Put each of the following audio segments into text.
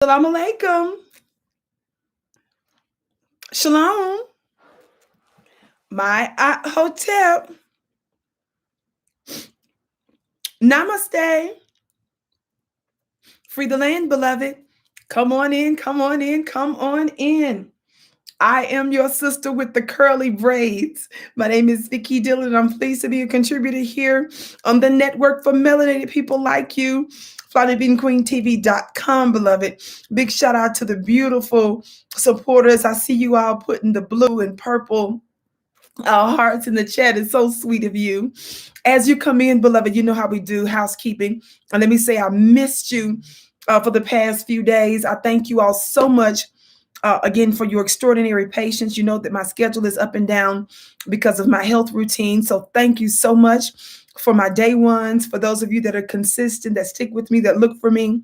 Assalamu alaikum. Shalom. My hotel. Namaste. Free the land, beloved. Come on in, come on in, come on in. I am your sister with the curly braids. My name is Vicki Dillard, and I'm pleased to be a contributor here on the network for melanated people like you. FlyTheBeanQueenTV.com, beloved. Big shout out to the beautiful supporters. I see you all putting the blue and purple hearts in the chat. It's so sweet of you. As you come in, beloved, you know how we do housekeeping. And let me say, I missed you for the past few days. I thank you all so much. Again, for your extraordinary patience. You know that my schedule is up and down because of my health routine. So thank you so much for my day ones, for those of you that are consistent, that stick with me, that look for me,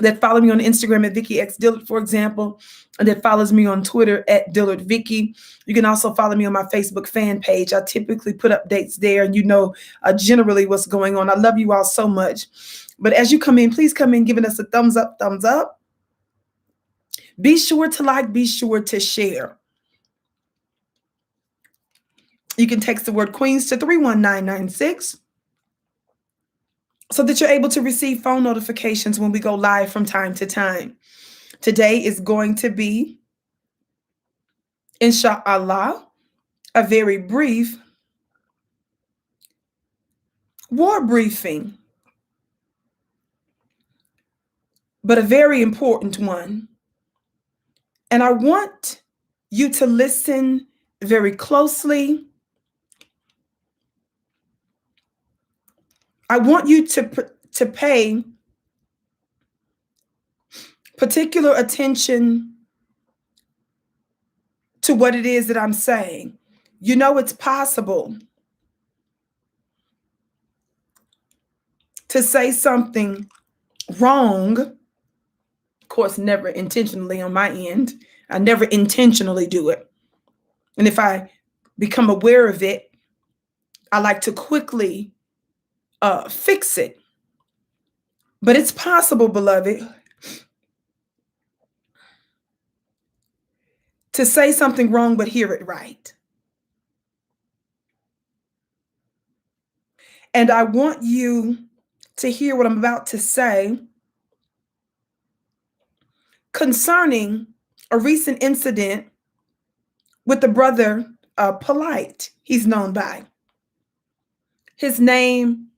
that follow me on Instagram at Vicki X Dillard, for example, and that follows me on Twitter at Dillard Vicki. You can also follow me on my Facebook fan page. I typically put updates there, and you know generally what's going on. I love you all so much. But as you come in, please come in giving us a thumbs up, thumbs up. Be sure to like, be sure to share. You can text the word Queens to 31996 so that you're able to receive phone notifications when we go live from time to time. Today is going to be, inshallah, a very brief war briefing, but a very important one. And I want you to listen very closely. I want you to pay particular attention to what it is that I'm saying. You know, it's possible to say something wrong. Of course, never intentionally on my end. I never intentionally do it. And if I become aware of it, I like to quickly fix it. But it's possible, beloved, to say something wrong but hear it right. And I want you to hear what I'm about to say concerning a recent incident with the brother Polight, he's known by. His name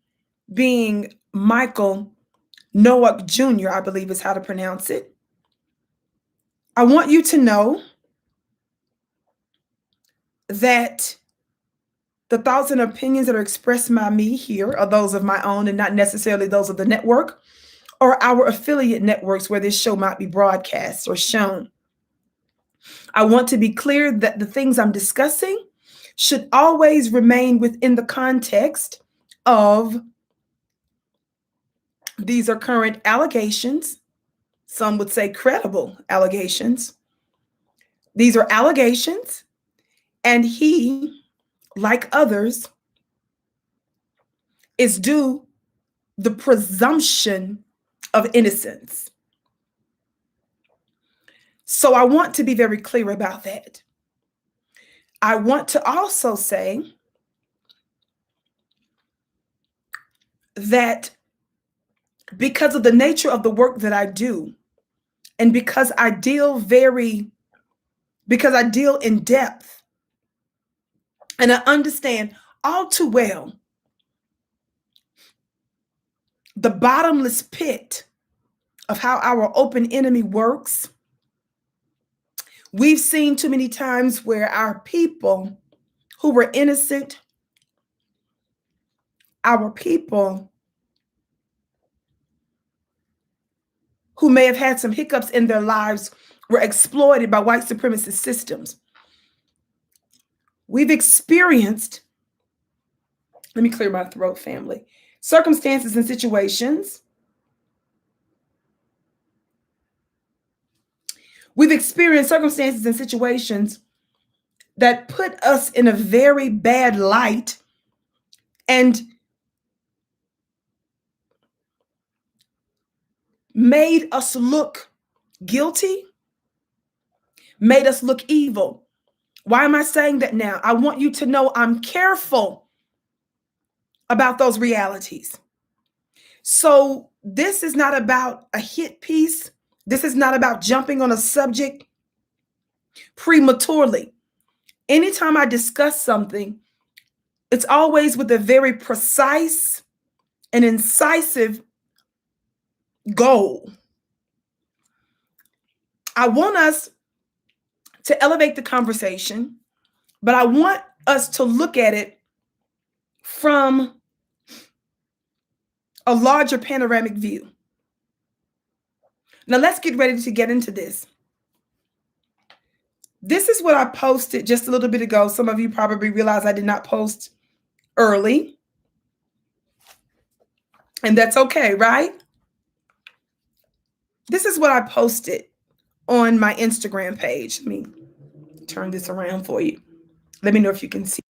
being Michael Noack Jr., I believe is how to pronounce it. I want you to know that the thoughts and opinions that are expressed by me here are those of my own and not necessarily those of the network or our affiliate networks where this show might be broadcast or shown. I want to be clear that the things I'm discussing should always remain within the context of these are current allegations. Some would say credible allegations. These are allegations, and he, like others, is due the presumption of innocence. So I want to be very clear about that. I want to also say that because of the nature of the work that I do, and because I deal in depth, and I understand all too well the bottomless pit of how our open enemy works. We've seen too many times where our people who were innocent, our people who may have had some hiccups in their lives were exploited by white supremacist systems. We've experienced, let me clear my throat, family, circumstances and situations. We've experienced circumstances and situations that put us in a very bad light and made us look guilty, made us look evil. Why am I saying that now? I want you to know I'm careful about those realities. So this is not about a hit piece. This is not about jumping on a subject prematurely. Anytime I discuss something, it's always with a very precise and incisive goal. I want us to elevate the conversation, but I want us to look at it from a larger panoramic view. Now let's get ready to get into this. This is what I posted just a little bit ago. Some of you probably realize I did not post early. And that's okay, right? This is what I posted on my Instagram page. Let me turn this around for you. Let me know if you can see.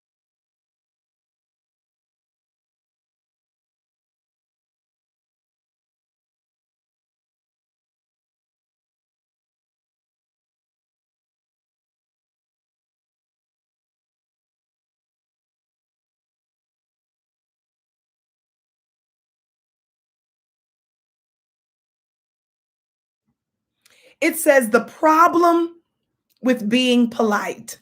It says the problem with being polite.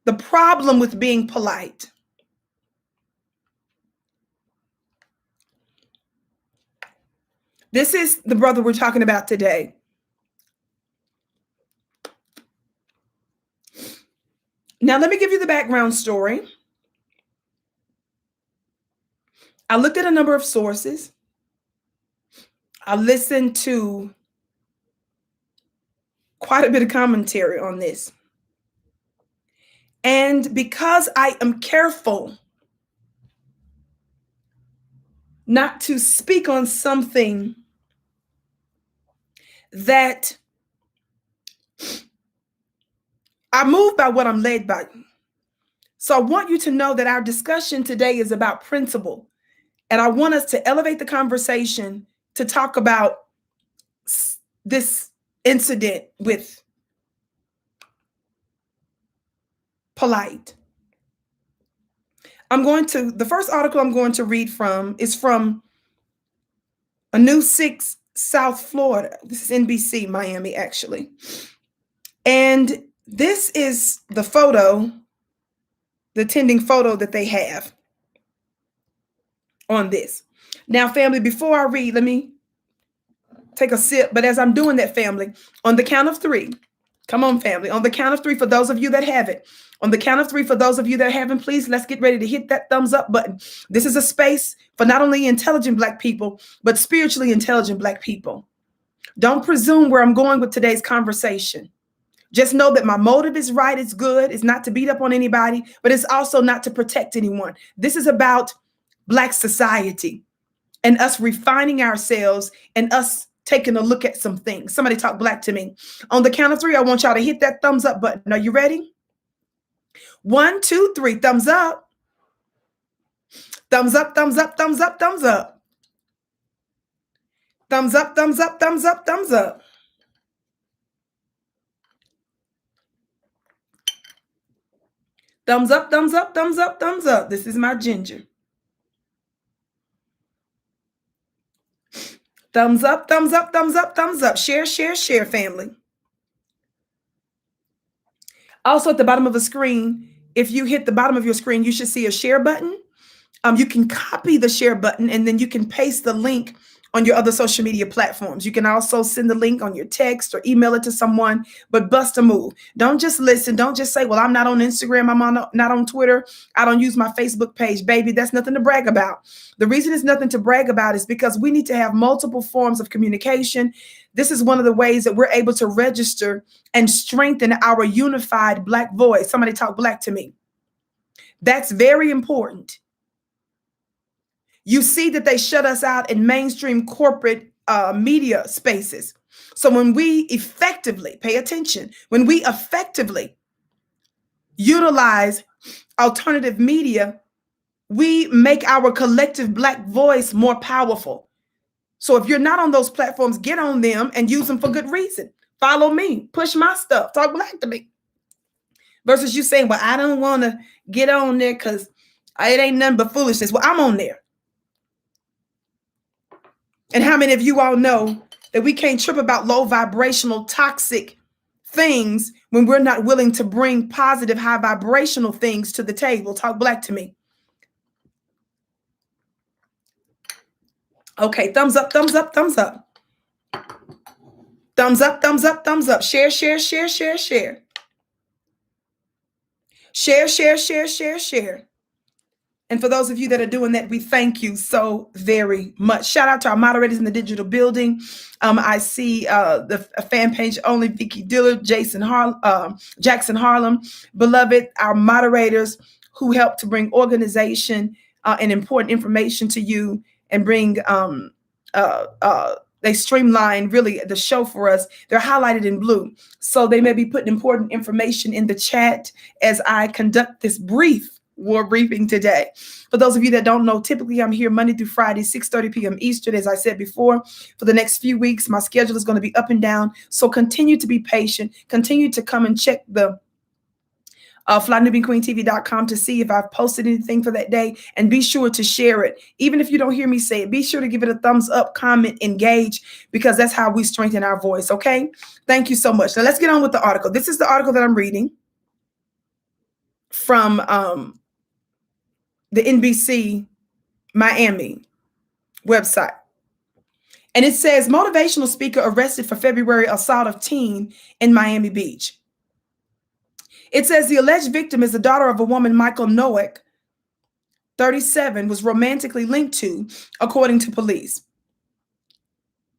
The problem with being polite. This is the brother we're talking about today. Now, let me give you the background story. I looked at a number of sources. I listened to quite a bit of commentary on this. And because I am careful not to speak on something that I move by what I'm led by. So I want you to know that our discussion today is about principle. And I want us to elevate the conversation to talk about this incident with Polight. The first article I'm going to read from is from a News 6 South Florida. This is NBC, Miami, actually. And this is the photo, the trending photo that they have on this. Now, family, before I read, let me take a sip. But as I'm doing that, family, on the count of three, come on, family, on the count of three, for those of you that have it, on the count of three, for those of you that haven't, please, let's get ready to hit that thumbs up button. This is a space for not only intelligent Black people, but spiritually intelligent Black people. Don't presume where I'm going with today's conversation. Just know that my motive is right. It's good. It's not to beat up on anybody, but it's also not to protect anyone. This is about Black society and us refining ourselves and us taking a look at some things. Somebody talk Black to me. On the count of three, I want y'all to hit that thumbs up button. Are you ready? 1, 2, 3. Thumbs up. Thumbs up, thumbs up, thumbs up, thumbs up. Thumbs up, thumbs up, thumbs up, thumbs up. Thumbs up, thumbs up, thumbs up, thumbs up. This is my ginger. Thumbs up, thumbs up, thumbs up, thumbs up. Share, share, share, family. Also, at the bottom of the screen, if you hit the bottom of your screen, you should see a share button. You can copy the share button and then you can paste the link on your other social media platforms. You can also send the link on your text or email it to someone, but bust a move. Don't just listen. Don't just say, well, I'm not on Instagram. Not on Twitter. I don't use my Facebook page. Baby, that's nothing to brag about. The reason it's nothing to brag about is because we need to have multiple forms of communication. This is one of the ways that we're able to register and strengthen our unified Black voice. Somebody talk Black to me. That's very important. You see that they shut us out in mainstream corporate media spaces. So when we effectively, pay attention, when we effectively utilize alternative media, we make our collective Black voice more powerful. So if you're not on those platforms, get on them and use them for good reason. Follow me, push my stuff, talk black to me. Versus you saying, well, I don't want to get on there because it ain't nothing but foolishness. Well, I'm on there. And how many of you all know that we can't trip about low vibrational, toxic things when we're not willing to bring positive, high vibrational things to the table? Talk black to me. Okay, thumbs up, thumbs up, thumbs up. Thumbs up, thumbs up, thumbs up. Share, share, share, share, share. Share, share, share, share, share. And for those of you that are doing that, we thank you so very much. Shout out to our moderators in the digital building. I see the fan page only, Vicki Dillard, Jackson Harlem. Beloved, our moderators who help to bring organization and important information to you and bring, they streamline really the show for us. They're highlighted in blue. So they may be putting important information in the chat as I conduct this brief war briefing today. For those of you that don't know, typically I'm here Monday through Friday, 6:30 p.m. Eastern. As I said before, for the next few weeks, my schedule is going to be up and down. So continue to be patient. Continue to come and check the flynubianqueentv.com to see if I've posted anything for that day, and be sure to share it. Even if you don't hear me say it, be sure to give it a thumbs up, comment, engage, because that's how we strengthen our voice. Okay. Thank you so much. Now let's get on with the article. This is the article that I'm reading from, the NBC Miami website. And it says, motivational speaker arrested for February assault of teen in Miami Beach. It says the alleged victim is the daughter of a woman Michael Nowak, 37, was romantically linked to, according to police.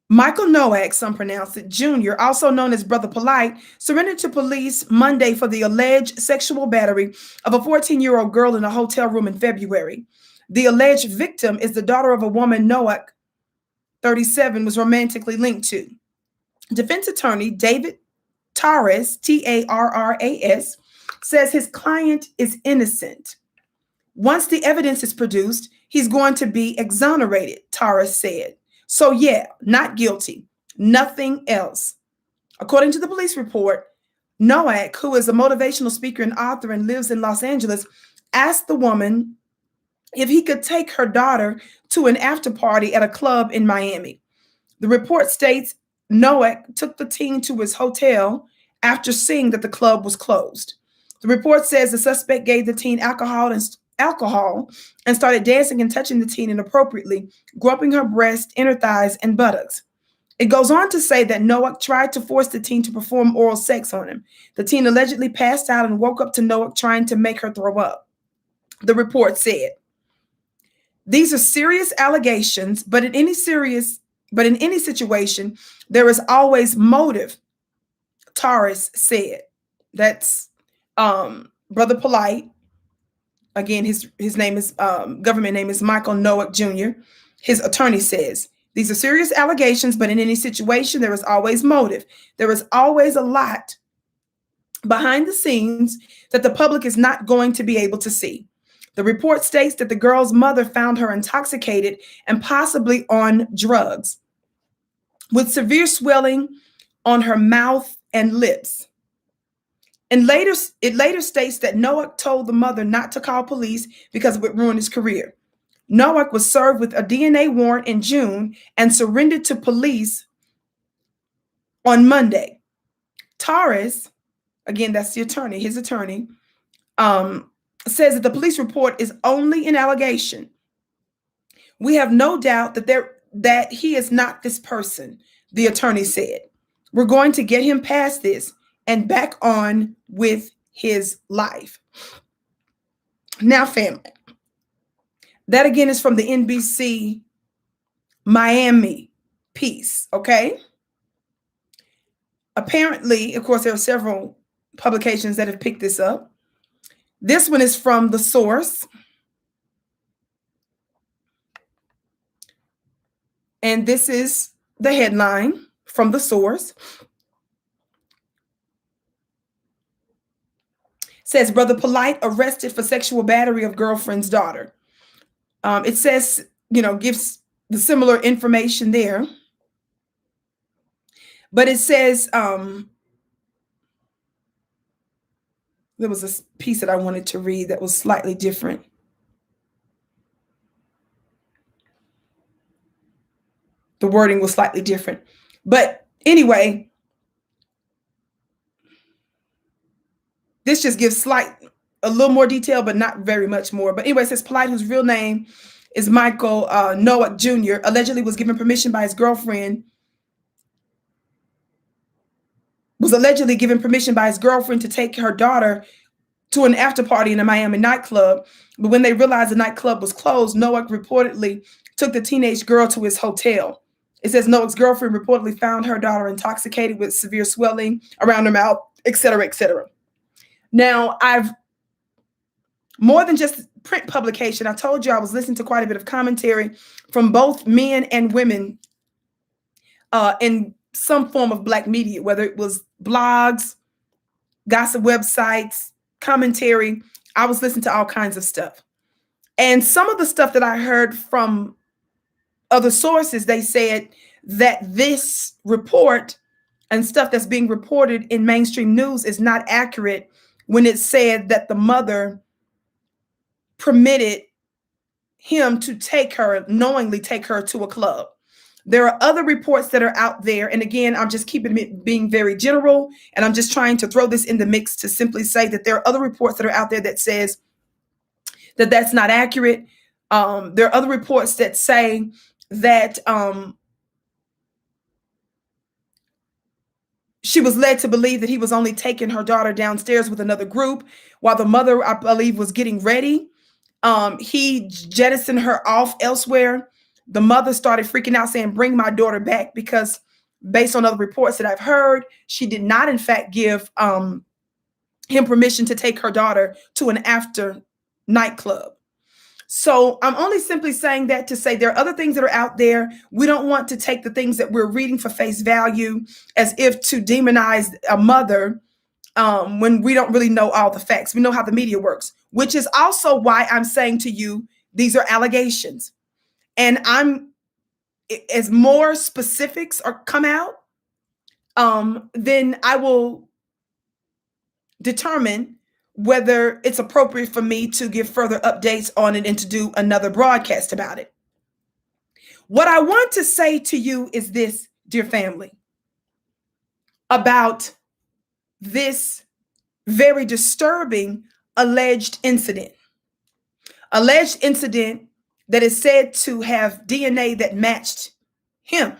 Michael Nowak, some pronounce it, Jr., also known as Brother Polight, surrendered to police Monday for the alleged sexual battery of a 14-year-old girl in a hotel room in February. The alleged victim is the daughter of a woman Nowak, 37, was romantically linked to. Defense attorney David Tarras, Tarras, says his client is innocent. Once the evidence is produced, he's going to be exonerated, Tarras said. So yeah, not guilty, nothing else. According to the police report, Nowak, who is a motivational speaker and author and lives in Los Angeles, asked the woman if he could take her daughter to an after party at a club in Miami. The report states Nowak took the teen to his hotel after seeing that the club was closed. The report says the suspect gave the teen alcohol and started dancing and touching the teen inappropriately, groping her breast, inner thighs, and buttocks. It goes on to say that Nowak tried to force the teen to perform oral sex on him. The teen allegedly passed out and woke up to Nowak trying to make her throw up. The report said, these are serious allegations, but in any situation, there is always motive, Tarras said. That's Brother Polight. Again, his name is government name is Michael Nowak Jr. His attorney says these are serious allegations, but in any situation, there is always motive. There is always a lot behind the scenes that the public is not going to be able to see. The report states that the girl's mother found her intoxicated and possibly on drugs, with severe swelling on her mouth and lips. And it later states that Nowak told the mother not to call police because it would ruin his career. Nowak was served with a DNA warrant in June and surrendered to police on Monday. Tarras, again, that's the attorney, his attorney, says that the police report is only an allegation. We have no doubt that he is not this person, the attorney said. We're going to get him past this and back on with his life. Now, family, that again is from the NBC Miami piece, okay? Apparently, of course, there are several publications that have picked this up. This one is from The Source. And this is the headline from The Source. Says Brother Polight arrested for sexual battery of girlfriend's daughter. It says, gives the similar information there. But it says, there was a piece that I wanted to read that was slightly different. The wording was slightly different. But anyway, this just gives a little more detail, but not very much more. But anyway, it says Polight, whose real name is Michael Noack Jr., allegedly was given permission by his girlfriend, to take her daughter to an after party in a Miami nightclub. But when they realized the nightclub was closed, Noack reportedly took the teenage girl to his hotel. It says Noack's girlfriend reportedly found her daughter intoxicated with severe swelling around her mouth, et cetera, et cetera. Now, I've more than just print publication. I told you I was listening to quite a bit of commentary from both men and women in some form of Black media, whether it was blogs, gossip websites, commentary. I was listening to all kinds of stuff. And some of the stuff that I heard from other sources, they said that this report and stuff that's being reported in mainstream news is not accurate when it said that the mother permitted him to knowingly take her to a club. There are other reports that are out there. And again, I'm just keeping it being very general. And I'm just trying to throw this in the mix to simply say that there are other reports that are out there that says that that's not accurate. There are other reports that say that she was led to believe that he was only taking her daughter downstairs with another group while the mother, I believe, was getting ready. He jettisoned her off elsewhere. The mother started freaking out saying, "Bring my daughter back," because based on other reports that I've heard, she did not, in fact, give him permission to take her daughter to an after nightclub. So I'm only simply saying that to say there are other things that are out there. We don't want to take the things that we're reading for face value as if to demonize a mother when we don't really know all the facts. We know how the media works, which is also why I'm saying to you, these are allegations. And as more specifics come out, then I will determine whether it's appropriate for me to give further updates on it and to do another broadcast about it. What I want to say to you is this, dear family, about this very disturbing alleged incident that is said to have DNA that matched him.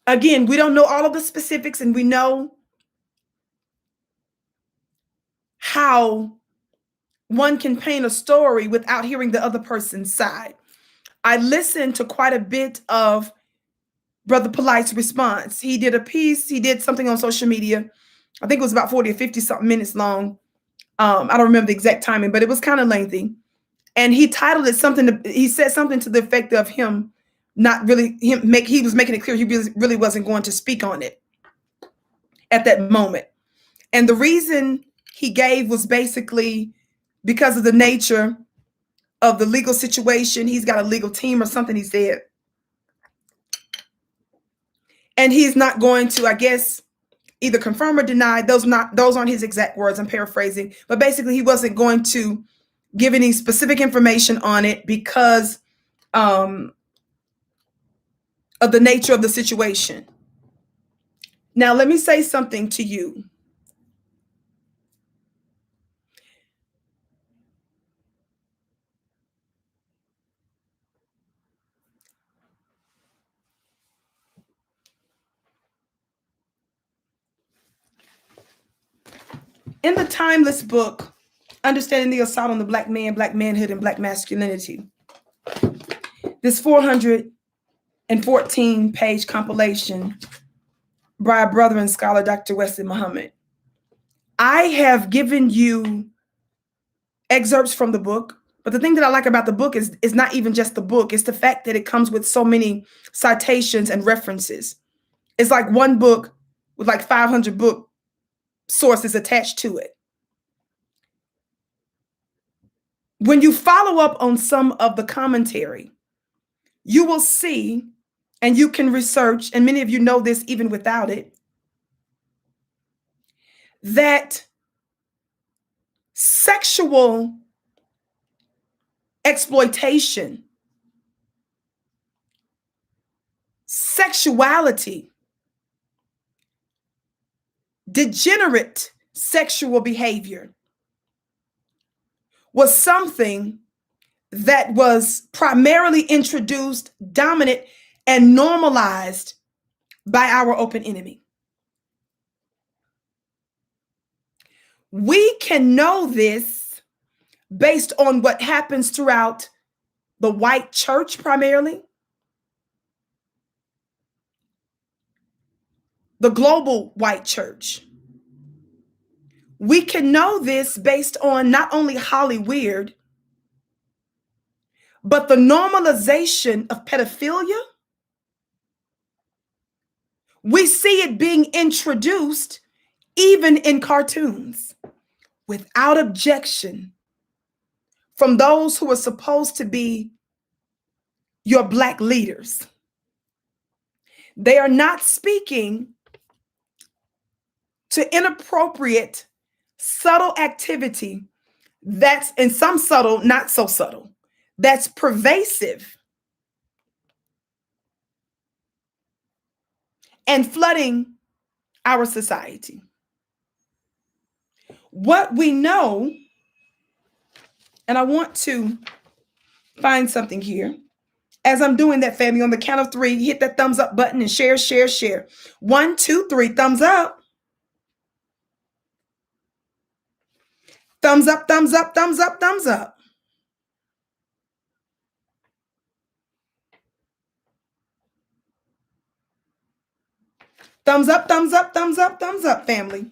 Again, we don't know all of the specifics, and we know how one can paint a story without hearing the other person's side. I listened to quite a bit of Brother Polight's response. He did a piece, he did something on social media. I think it was about 40 or 50 something minutes long. I don't remember the exact timing, but it was kind of lengthy. And he titled it he said something to the effect of him not really, he was making it clear he really wasn't going to speak on it at that moment. And the reason he gave was basically because of the nature of the legal situation. He's got a legal team or something, he said. And he's not going to, I guess, either confirm or deny. Those aren't his exact words. I'm paraphrasing. But basically, he wasn't going to give any specific information on it because of the nature of the situation. Now, let me say something to you. In the timeless book, Understanding the Assault on the Black Man, Black Manhood, and Black Masculinity, this 414-page compilation by our brother and scholar, Dr. Wesley Muhammad, I have given you excerpts from the book. But the thing that I like about the book is not even just the book. It's the fact that it comes with so many citations and references. It's like one book with like 500 book sources attached to it. When you follow up on some of the commentary, you will see, and you can research, and many of you know this even without it, that sexual exploitation, sexuality, degenerate sexual behavior was something that was primarily introduced, dominant, and normalized by our open enemy. We can know this based on what happens throughout the white church primarily, the global white church. We can know this based on not only Hollywood, but the normalization of pedophilia. We see it being introduced even in cartoons without objection from those who are supposed to be your Black leaders. They are not speaking to inappropriate, subtle activity that's, in some subtle, not so subtle, that's pervasive and flooding our society. What we know, and I want to find something here. As I'm doing that, family, on the count of 3, hit that thumbs up button and share, share, share. 1, 2, 3, thumbs up. Thumbs up, thumbs up, thumbs up, thumbs up. Thumbs up, thumbs up, thumbs up, thumbs up, family.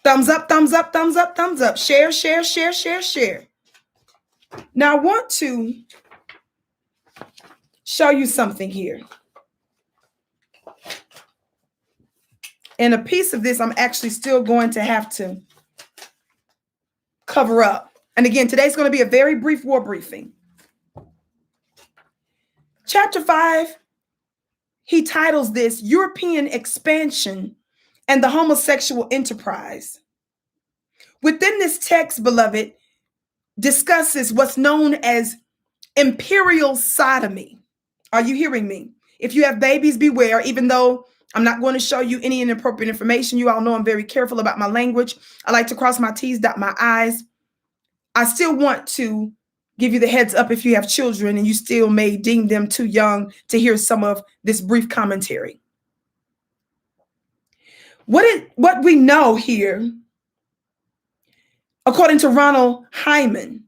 Thumbs up, thumbs up, thumbs up, thumbs up. Share, share, share, share, share. Now, I want to show you something here. And a piece of this I'm actually still going to have to cover up. And again, today's going to be a very brief war briefing. Chapter 5, he titles this European Expansion and the Homosexual Enterprise. Within this text, beloved, discusses what's known as imperial sodomy. Are you hearing me? If you have babies, beware. Even though I'm not going to show you any inappropriate information, you all know I'm very careful about my language. I like to cross my T's, dot my I's. I still want to give you the heads up if you have children and you still may deem them too young to hear some of this brief commentary. What we know here, according to Ronald Hyman,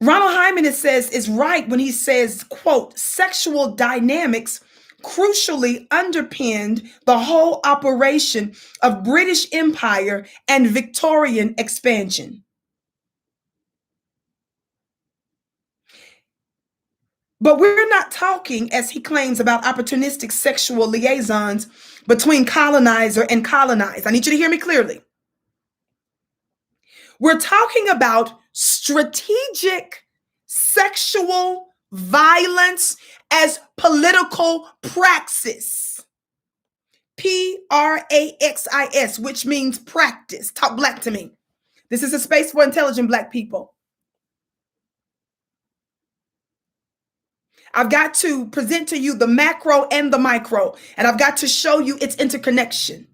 it says, is right when he says, quote, sexual dynamics crucially underpinned the whole operation of British Empire and Victorian expansion. But we're not talking, as he claims, about opportunistic sexual liaisons between colonizer and colonized. I need you to hear me clearly. We're talking about strategic sexual violence as political praxis. praxis, which means practice. Talk Black to me. This is a space for intelligent Black people. I've got to present to you the macro and the micro, and I've got to show you its interconnection.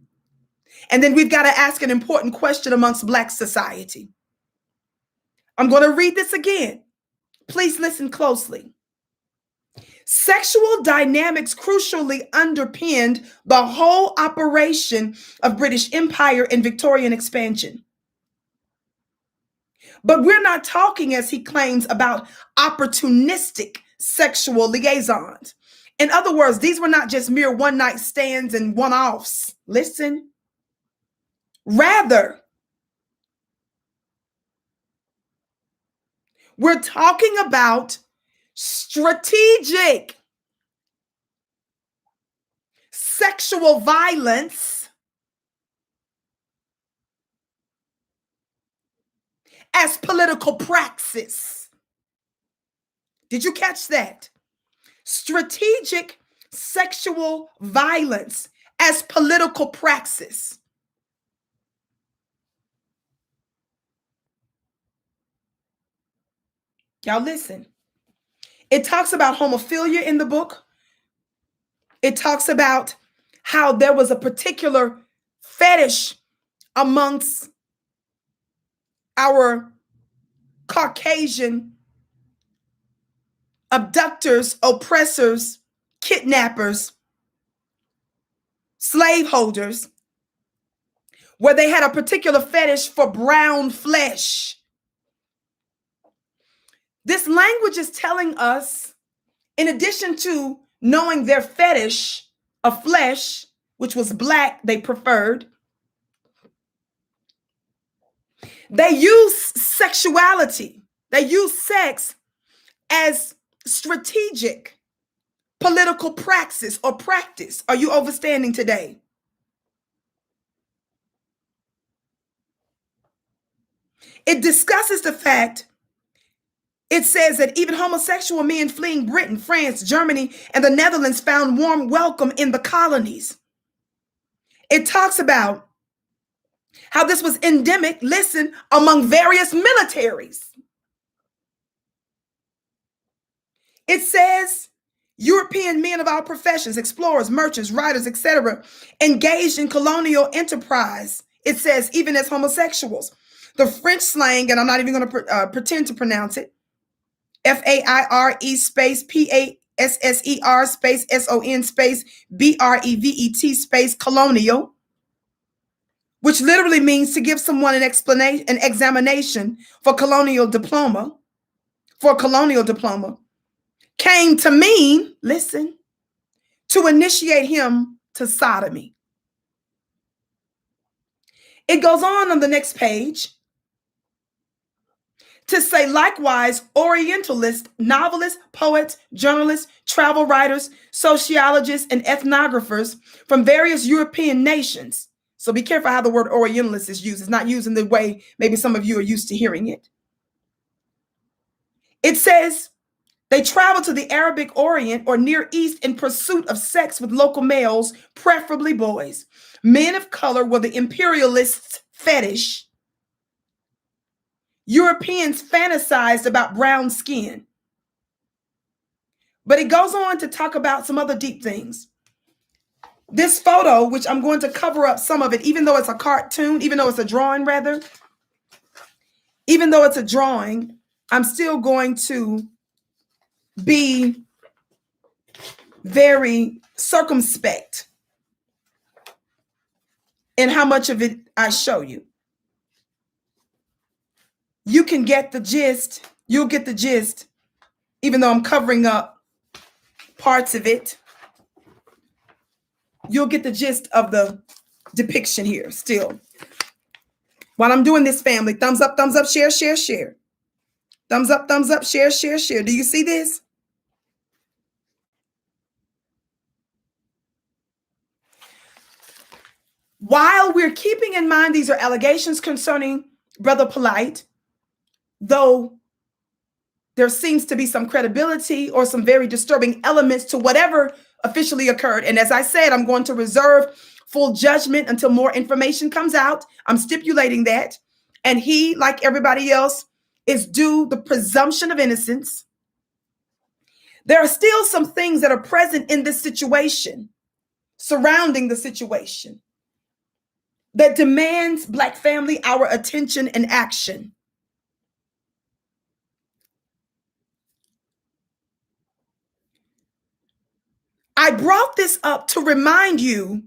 And then we've got to ask an important question amongst Black society. I'm going to read this again. Please listen closely. Sexual dynamics crucially underpinned the whole operation of British Empire and Victorian expansion. But we're not talking, as he claims, about opportunistic sexual liaisons. In other words, these were not just mere one-night stands and one-offs. Listen. Rather, we're talking about strategic sexual violence as political praxis. Did you catch that? Strategic sexual violence as political praxis. Y'all listen. It talks about homophilia in the book. It talks about how there was a particular fetish amongst our Caucasian abductors, oppressors, kidnappers, slaveholders, where they had a particular fetish for brown flesh. This language is telling us, in addition to knowing their fetish of flesh, which was black, they preferred, they use sexuality, they use sex as strategic political praxis or practice. Are you overstanding today? It discusses the fact, it says that even homosexual men fleeing Britain, France, Germany, and the Netherlands found warm welcome in the colonies. It talks about how this was endemic, listen, among various militaries. It says European men of all professions, explorers, merchants, writers, etc., engaged in colonial enterprise. It says even as homosexuals. The French slang, and I'm not even going to pretend to pronounce it, FAIRE space PASSER space SON space BREVET space colonial, which literally means to give someone an examination for colonial diploma, came to mean, listen, to initiate him to sodomy. It goes on the next page to say, likewise, Orientalists, novelists, poets, journalists, travel writers, sociologists, and ethnographers from various European nations. So be careful how the word Orientalist is used. It's not used in the way maybe some of you are used to hearing it. It says they traveled to the Arabic Orient or Near East in pursuit of sex with local males, preferably boys. Men of color were the imperialists' fetish. Europeans fantasized about brown skin. But it goes on to talk about some other deep things. This photo, which I'm going to cover up some of it, even though it's a cartoon, even though it's a drawing rather, even though it's a drawing, I'm still going to be very circumspect in how much of it I show you. You can get the gist. You'll get the gist, even though I'm covering up parts of it. You'll get the gist of the depiction here still. While I'm doing this, family, thumbs up, share, share, share. Thumbs up, share, share, share. Do you see this? While we're keeping in mind these are allegations concerning Brother Polight, though there seems to be some credibility or some very disturbing elements to whatever officially occurred. And as I said, I'm going to reserve full judgment until more information comes out. I'm stipulating that. And he, like everybody else, is due the presumption of innocence. There are still some things that are present in this situation, surrounding the situation, that demands, Black family, our attention and action. I brought this up to remind you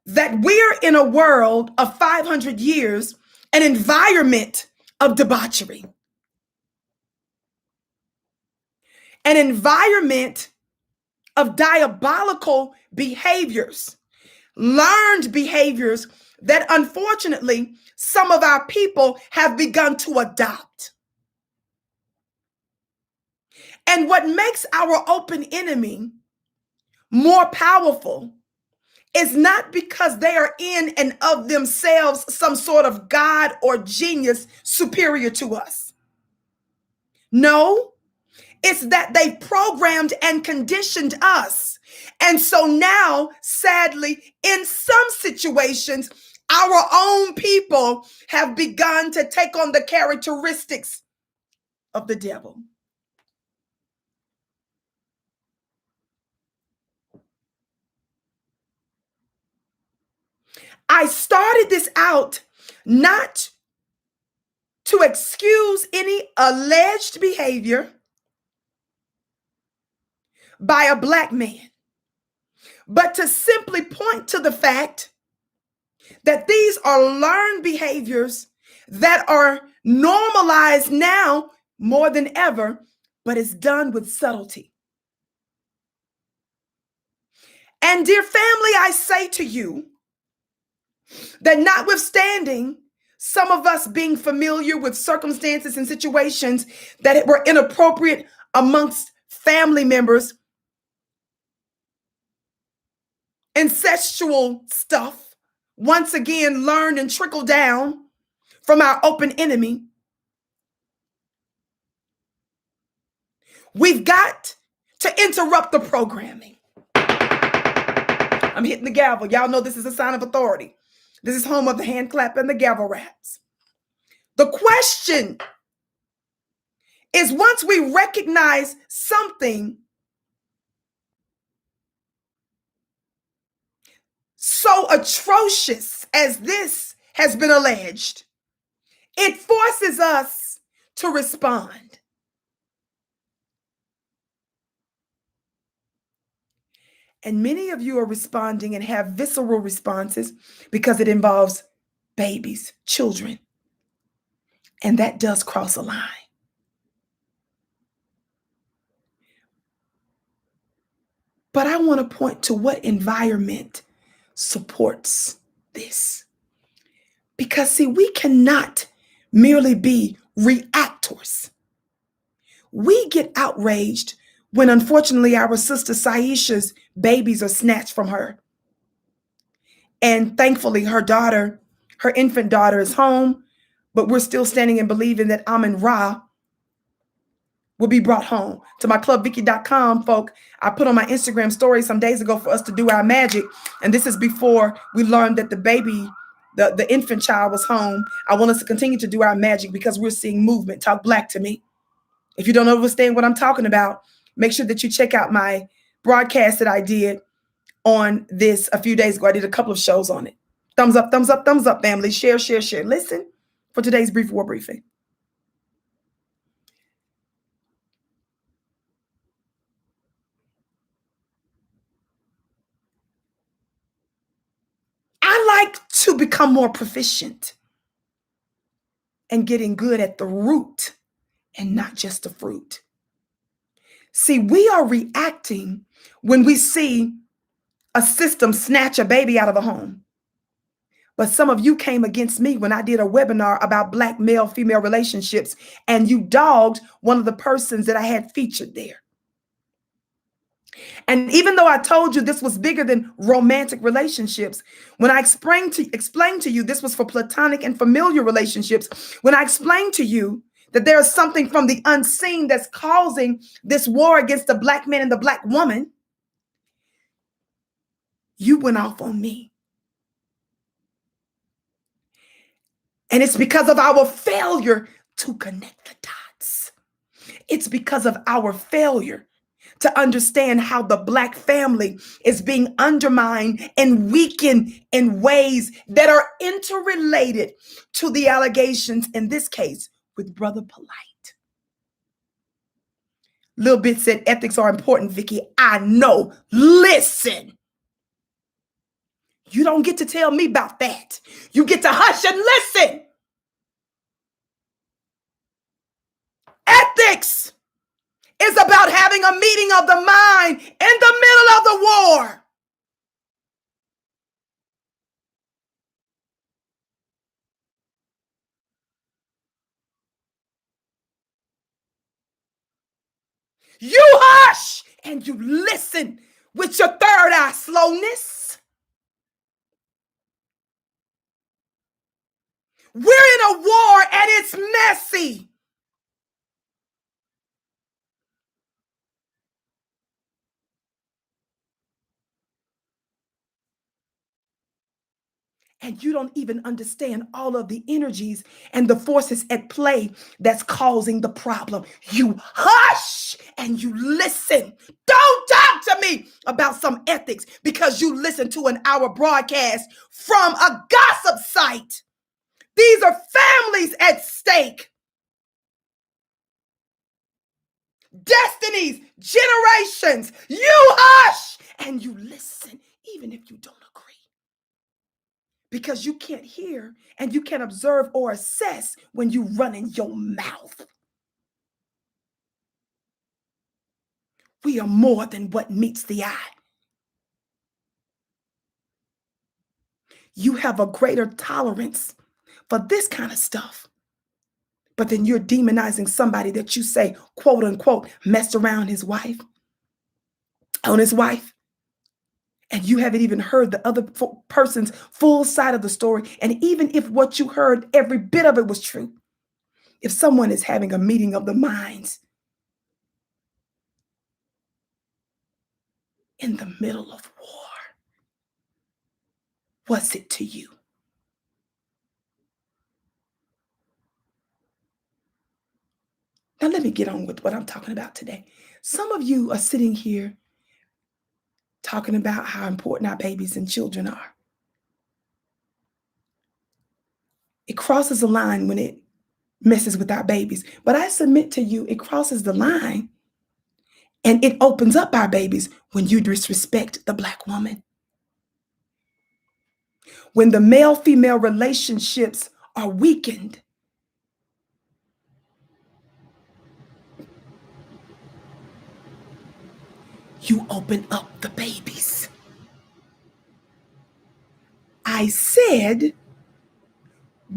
that we're in a world of 500 years, an environment of debauchery, an environment of diabolical behaviors, learned behaviors that unfortunately some of our people have begun to adopt. And what makes our open enemy more powerful is not because they are in and of themselves some sort of God or genius superior to us. No, it's that they programmed and conditioned us. And so now, sadly, in some situations, our own people have begun to take on the characteristics of the devil. I started this out not to excuse any alleged behavior by a Black man, but to simply point to the fact that these are learned behaviors that are normalized now more than ever, but it's done with subtlety. And dear family, I say to you that notwithstanding some of us being familiar with circumstances and situations that were inappropriate amongst family members, incestual stuff, once again learned and trickled down from our open enemy, we've got to interrupt the programming. I'm hitting the gavel. Y'all know this is a sign of authority. This is home of the hand clap and the gavel raps. The question is, once we recognize something so atrocious as this has been alleged, it forces us to respond. And many of you are responding and have visceral responses because it involves babies, children. And that does cross a line. But I want to point to what environment supports this. Because, see, we cannot merely be reactors. We get outraged when, unfortunately, our sister Saisha's babies are snatched from her. And thankfully, her infant daughter is home, but we're still standing and believing that Amun Ra will be brought home. To my clubvicky.com folk, I put on my Instagram story some days ago for us to do our magic. And this is before we learned that the baby, the infant child was home. I want us to continue to do our magic because we're seeing movement. Talk Black to me. If you don't understand what I'm talking about, make sure that you check out my broadcast that I did on this a few days ago. I did a couple of shows on it. Thumbs up, thumbs up, thumbs up, family. Share, share, share. Listen for today's brief war briefing. I like to become more proficient and getting good at the root and not just the fruit. See, we are reacting when we see a system snatch a baby out of a home. But some of you came against me when I did a webinar about Black male-female relationships, and you dogged one of the persons that I had featured there. And even though I told you this was bigger than romantic relationships, when I explained to you this was for platonic and familiar relationships, when I explained to you that there is something from the unseen that's causing this war against the Black man and the Black woman, you went off on me. And it's because of our failure to connect the dots. It's because of our failure to understand how the Black family is being undermined and weakened in ways that are interrelated to the allegations, in this case, with Brother Polight. Lil Bit said ethics are important, Vicki. I know. Listen. You don't get to tell me about that. You get to hush and listen. Ethics is about having a meeting of the mind in the middle of the war. You hush and you listen with your third eye slowness. We're in a war and it's messy. And you don't even understand all of the energies and the forces at play that's causing the problem. You hush and you listen. Don't talk to me about some ethics because you listen to an hour broadcast from a gossip site. These are families at stake, destinies, generations. You hush and you listen, even if you don't agree. Because you can't hear and you can't observe or assess when you run in your mouth. We are more than what meets the eye. You have a greater tolerance for this kind of stuff. But then you're demonizing somebody that you say, quote unquote, messed around his wife, on his wife. And you haven't even heard the other person's full side of the story. And even if what you heard, every bit of it was true, if someone is having a meeting of the minds in the middle of war, what's it to you? Now, let me get on with what I'm talking about today. Some of you are sitting here talking about how important our babies and children are. It crosses a line when it messes with our babies. But I submit to you, it crosses the line and it opens up our babies when you disrespect the Black woman. When the male-female relationships are weakened, you open up the babies. I said,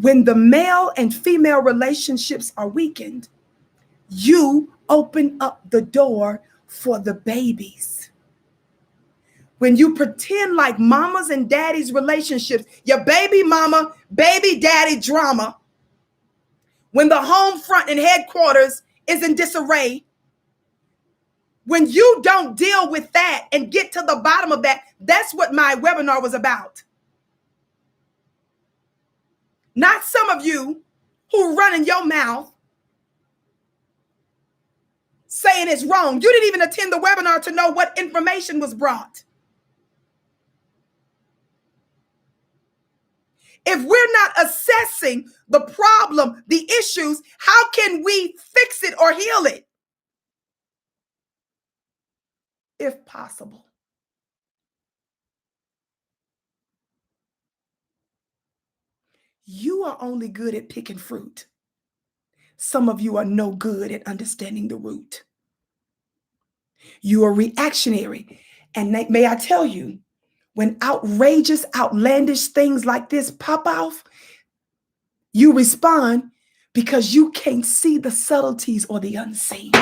when the male and female relationships are weakened, you open up the door for the babies. When you pretend like mama's and daddy's relationships, your baby mama, baby daddy drama, when the home front and headquarters is in disarray, when you don't deal with that and get to the bottom of that, that's what my webinar was about. Not some of you who run in your mouth saying it's wrong. You didn't even attend the webinar to know what information was brought. If we're not assessing the problem, the issues, how can we fix it or heal it? If possible. You are only good at picking fruit. Some of you are no good at understanding the root. You are reactionary. And may I tell you, when outrageous, outlandish things like this pop off, you respond because you can't see the subtleties or the unseen.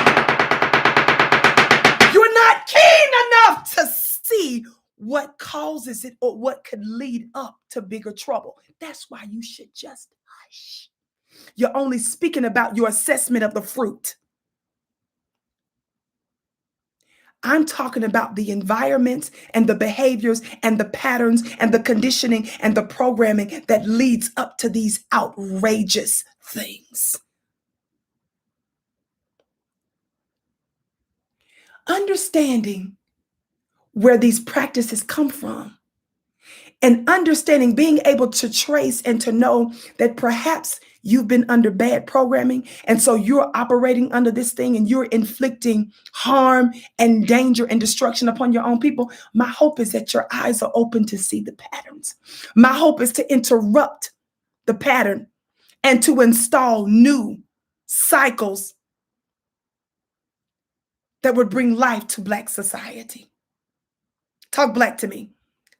You're not keen enough to see what causes it or what could lead up to bigger trouble. That's why you should just hush. You're only speaking about your assessment of the fruit. I'm talking about the environments and the behaviors and the patterns and the conditioning and the programming that leads up to these outrageous things. Understanding where these practices come from and understanding, being able to trace and to know that perhaps you've been under bad programming. And so you're operating under this thing and you're inflicting harm and danger and destruction upon your own people. My hope is that your eyes are open to see the patterns. My hope is to interrupt the pattern and to install new cycles that would bring life to Black society. Talk Black to me.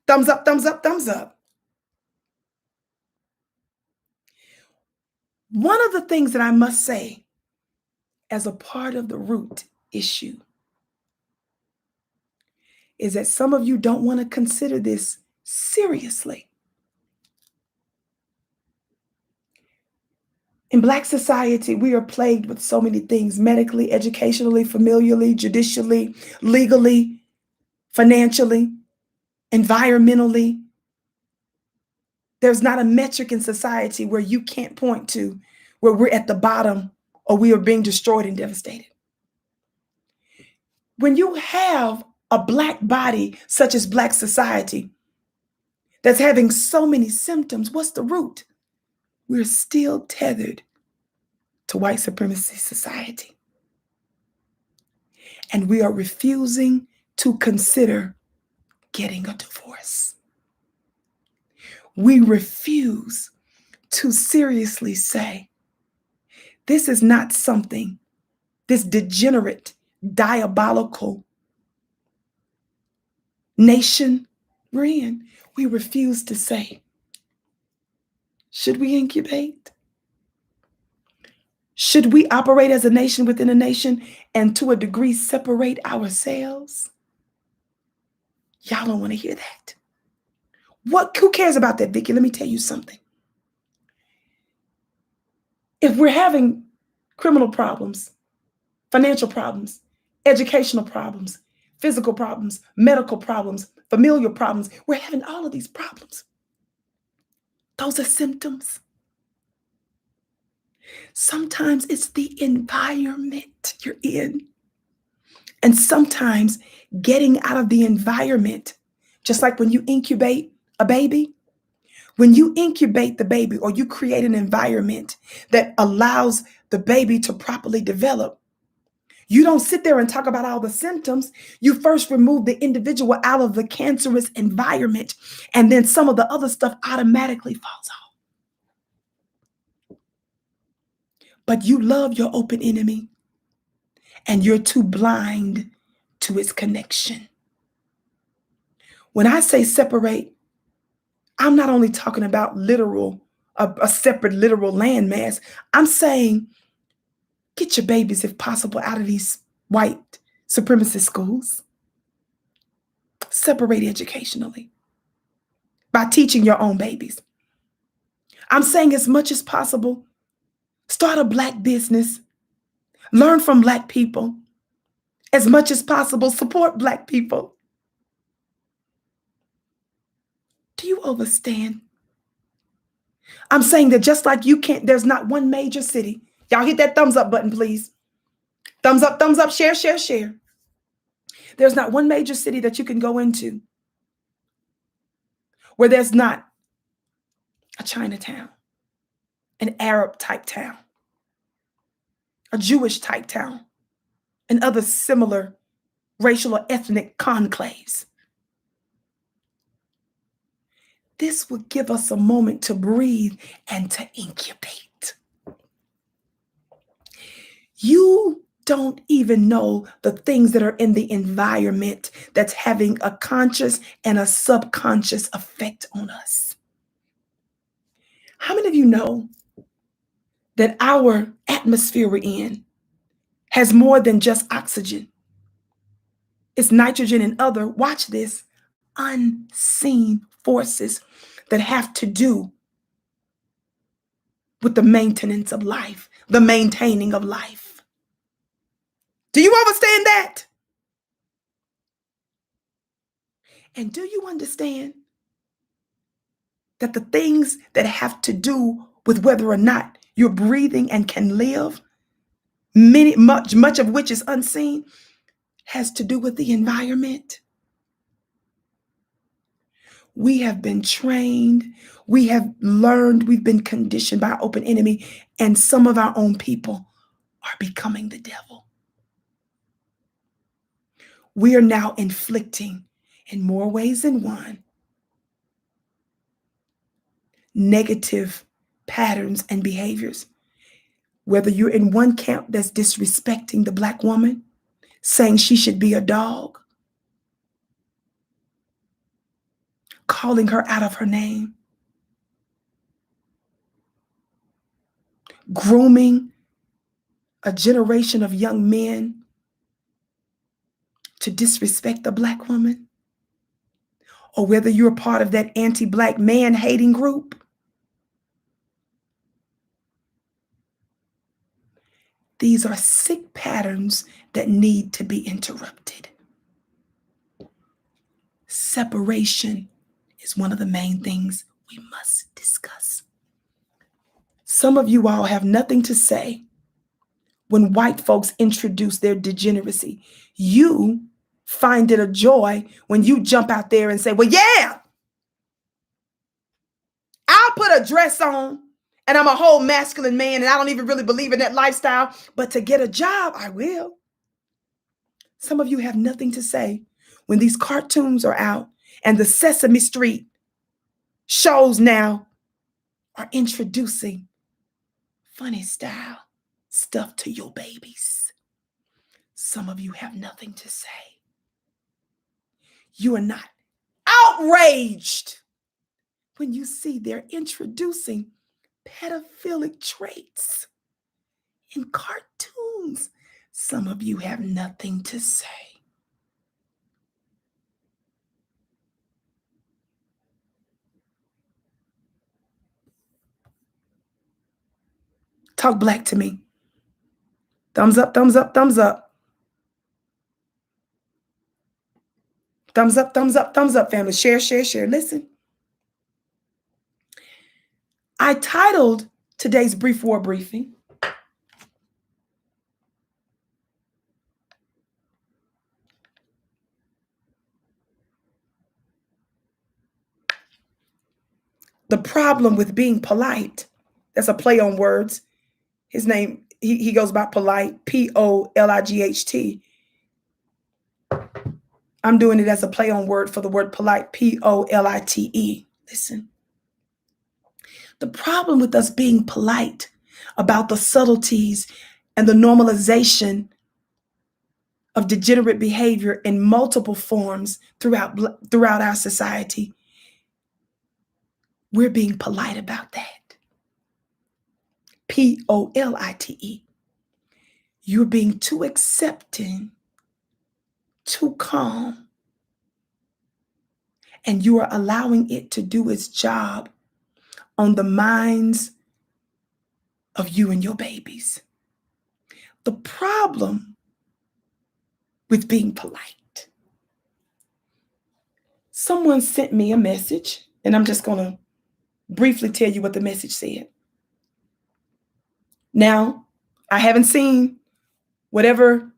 Thumbs up, thumbs up, thumbs up. One of the things that I must say as a part of the root issue is that some of you don't want to consider this seriously. In Black society, we are plagued with so many things: medically, educationally, familially, judicially, legally, financially, environmentally. There's not a metric in society where you can't point to where we're at the bottom or we are being destroyed and devastated. When you have a Black body, such as Black society, that's having so many symptoms, what's the root? We're still tethered to white supremacy society. And we are refusing to consider getting a divorce. We refuse to seriously say, this is not something, this degenerate, diabolical nation we're in. We refuse to say, should we incubate? Should we operate as a nation within a nation and to a degree separate ourselves? Y'all don't want to hear that. Who cares about that, Vicki? Let me tell you something. If we're having criminal problems, financial problems, educational problems, physical problems, medical problems, familial problems, we're having all of these problems. Those are symptoms. Sometimes it's the environment you're in. And sometimes getting out of the environment, just like when you incubate a baby, when you incubate the baby or you create an environment that allows the baby to properly develop, you don't sit there and talk about all the symptoms. You first remove the individual out of the cancerous environment, and then some of the other stuff automatically falls off. But you love your open enemy, and you're too blind to its connection. When I say separate, I'm not only talking about a separate literal landmass. I'm saying get your babies, if possible, out of these white supremacist schools. Separate educationally by teaching your own babies. I'm saying as much as possible, start a Black business, learn from Black people. As much as possible, support Black people. Do you understand? I'm saying that just like you can't, there's not one major city. Y'all hit that thumbs up button, please. Thumbs up, share, share, share. There's not one major city that you can go into where there's not a Chinatown, an Arab type town, a Jewish type town, and other similar racial or ethnic conclaves. This will give us a moment to breathe and to incubate. You don't even know the things that are in the environment that's having a conscious and a subconscious effect on us. How many of you know that our atmosphere we're in has more than just oxygen? It's nitrogen and other, watch this, unseen forces that have to do with the maintenance of life, the maintaining of life. Do you understand that? And do you understand that the things that have to do with whether or not you're breathing and can live, much of which is unseen, has to do with the environment? We have been trained, we have learned, we've been conditioned by open enemy, and some of our own people are becoming the devil. We are now inflicting, in more ways than one, negative patterns and behaviors. Whether you're in one camp that's disrespecting the Black woman, saying she should be a dog, calling her out of her name, grooming a generation of young men to disrespect the Black woman, or whether you're part of that anti-Black man hating group, These are sick patterns that need to be interrupted. Separation is one of the main things we must discuss. Some of you all have nothing to say when white folks introduce their degeneracy. You find it a joy when you jump out there and say, well, yeah, I'll put a dress on and I'm a whole masculine man and I don't even really believe in that lifestyle, but to get a job, I will. Some of you have nothing to say when these cartoons are out and the Sesame Street shows now are introducing funny style stuff to your babies. Some of you have nothing to say. You are not outraged when you see they're introducing pedophilic traits in cartoons. Some of you have nothing to say. Talk black to me. Thumbs up, thumbs up, thumbs up. Thumbs up, thumbs up, thumbs up, family. Share, share, share. Listen. I titled today's brief war briefing, The Problem with Being Polite. That's a play on words. His name, he goes by Polight, Polight. I'm doing it as a play on word for the word polite, Polite. Listen. The problem with us being polite about the subtleties and the normalization of degenerate behavior in multiple forms throughout our society, we're being polite about that. Polite. You're being too accepting, too calm, and you are allowing it to do its job on the minds of you and your babies. The problem with being polite. Someone sent me a message, and I'm just going to briefly tell you what the message said. Now, I haven't seen whatever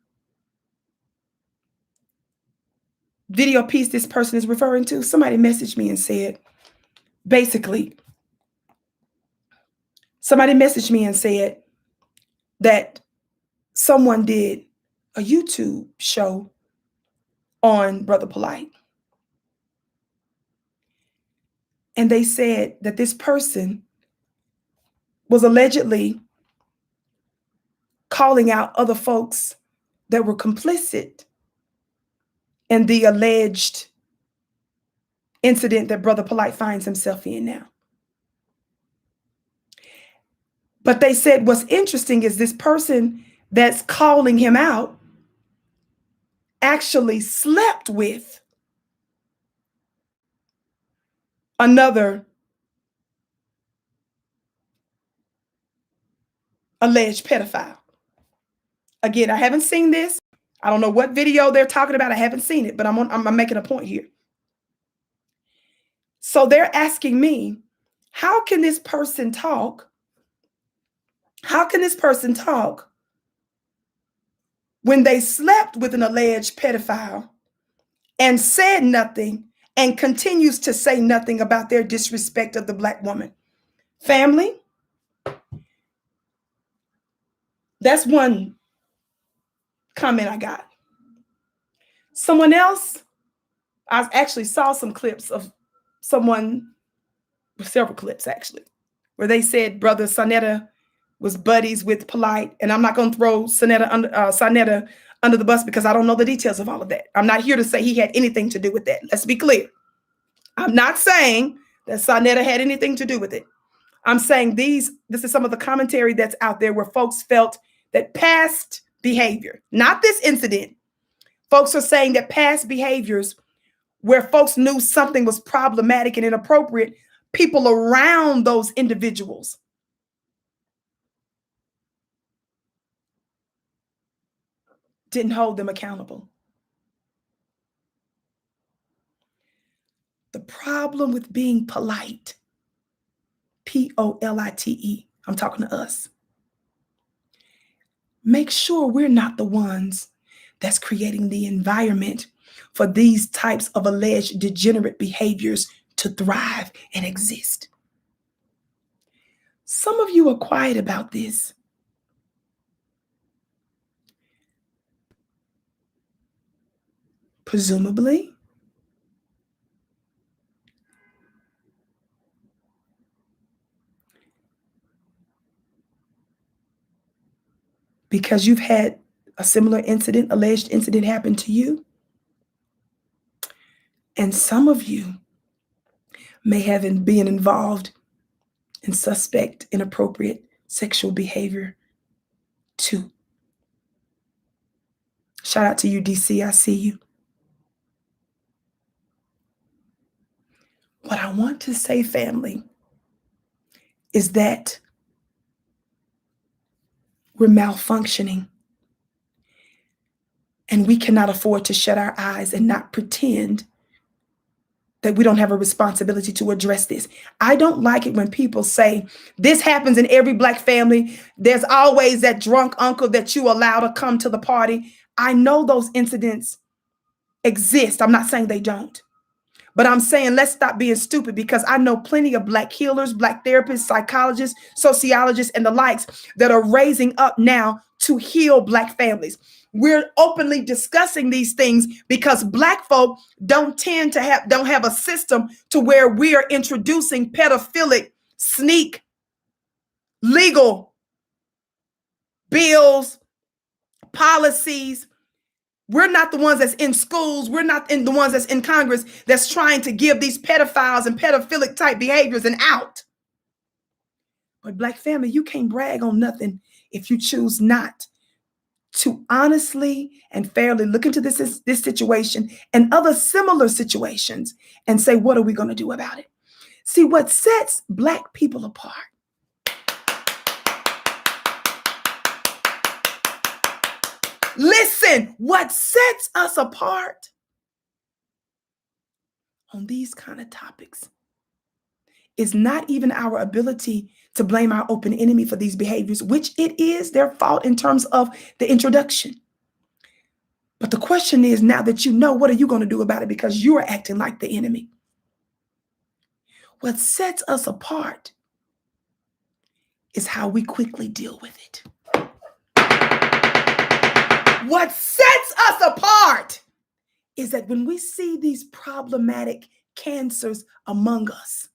video piece this person is referring to. Somebody messaged me and said, basically, that someone did a YouTube show on Brother Polight. And they said that this person was allegedly calling out other folks that were complicit in the alleged incident that Brother Polight finds himself in now. But they said what's interesting is this person that's calling him out actually slept with another alleged pedophile. Again, I haven't seen this. I don't know what video they're talking about. I haven't seen it, but I'm making a point here. So they're asking me, how can this person talk? How can this person talk when they slept with an alleged pedophile and said nothing and continues to say nothing about their disrespect of the Black woman? Family, that's one comment I got. Someone else, I actually saw some clips of someone, several clips actually, where they said Brother Sonetta was buddies with Polight. And I'm not going to throw Sonetta under the bus because I don't know the details of all of that. I'm not here to say he had anything to do with that. Let's be clear. I'm not saying that Sonetta had anything to do with it. I'm saying this is some of the commentary that's out there where folks felt that past behavior, not this incident, folks are saying that past behaviors where folks knew something was problematic and inappropriate, people around those individuals didn't hold them accountable. The problem with being polite, Polite, I'm talking to us. Make sure we're not the ones that's creating the environment for these types of alleged degenerate behaviors to thrive and exist. Some of you are quiet about this. Presumably, because you've had a similar incident, alleged incident happen to you. And some of you may have been involved in suspect, inappropriate sexual behavior too. Shout out to you, DC. I see you. What I want to say, family, is that we're malfunctioning. And we cannot afford to shut our eyes and not pretend that we don't have a responsibility to address this. I don't like it when people say, this happens in every Black family. There's always that drunk uncle that you allow to come to the party. I know those incidents exist. I'm not saying they don't. But I'm saying let's stop being stupid, because I know plenty of Black healers, Black therapists, psychologists, sociologists, and the likes that are raising up now to heal Black families. We're openly discussing these things because Black folk don't have a system to where we are introducing pedophilic, sneak, legal bills, policies. We're not the ones that's in schools. We're not the ones that's in Congress that's trying to give these pedophiles and pedophilic type behaviors an out. But Black family, you can't brag on nothing if you choose not to honestly and fairly look into this situation and other similar situations and say, what are we going to do about it? See, what sets Black people apart listen, what sets us apart on these kind of topics is not even our ability to blame our open enemy for these behaviors, which it is their fault in terms of the introduction. But the question is, now that you know, what are you going to do about it, because you are acting like the enemy? What sets us apart is how we quickly deal with it. What sets us apart is that when we see these problematic cancers among us,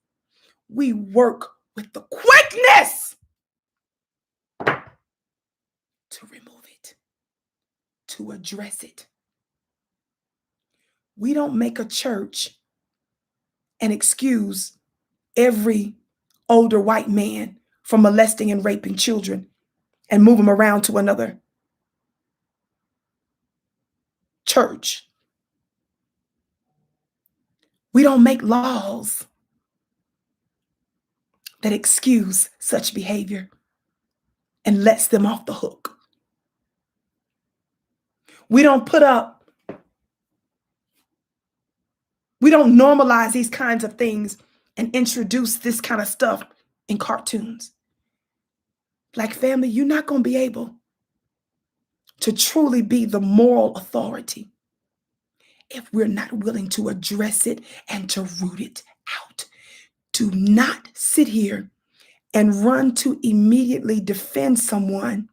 we work with the quickness to remove it, to address it. We don't make a church and excuse every older white man from molesting and raping children and move them around to another church. We don't make laws that excuse such behavior and lets them off the hook. We don't normalize these kinds of things and introduce this kind of stuff in cartoons. Black family, you're not going to be able to truly be the moral authority if we're not willing to address it and to root it out. Do not sit here and run to immediately defend someone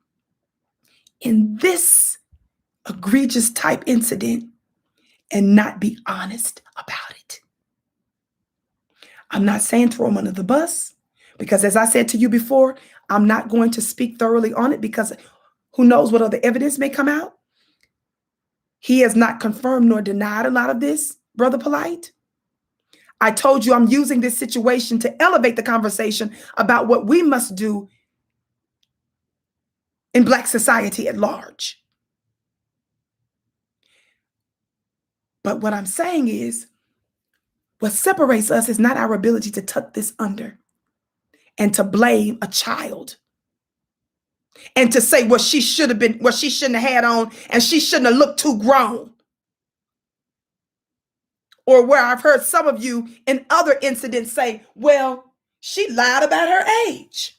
in this egregious type incident and not be honest about it. I'm not saying throw them under the bus, because as I said to you before, I'm not going to speak thoroughly on it, because who knows what other evidence may come out. He has not confirmed nor denied a lot of this, Brother Polight. I told you I'm using this situation to elevate the conversation about what we must do in Black society at large. But what I'm saying is, what separates us is not our ability to tuck this under and to blame a child and to say what she should have been, what she shouldn't have had on, and she shouldn't have looked too grown. Or where I've heard some of you in other incidents say, well, she lied about her age.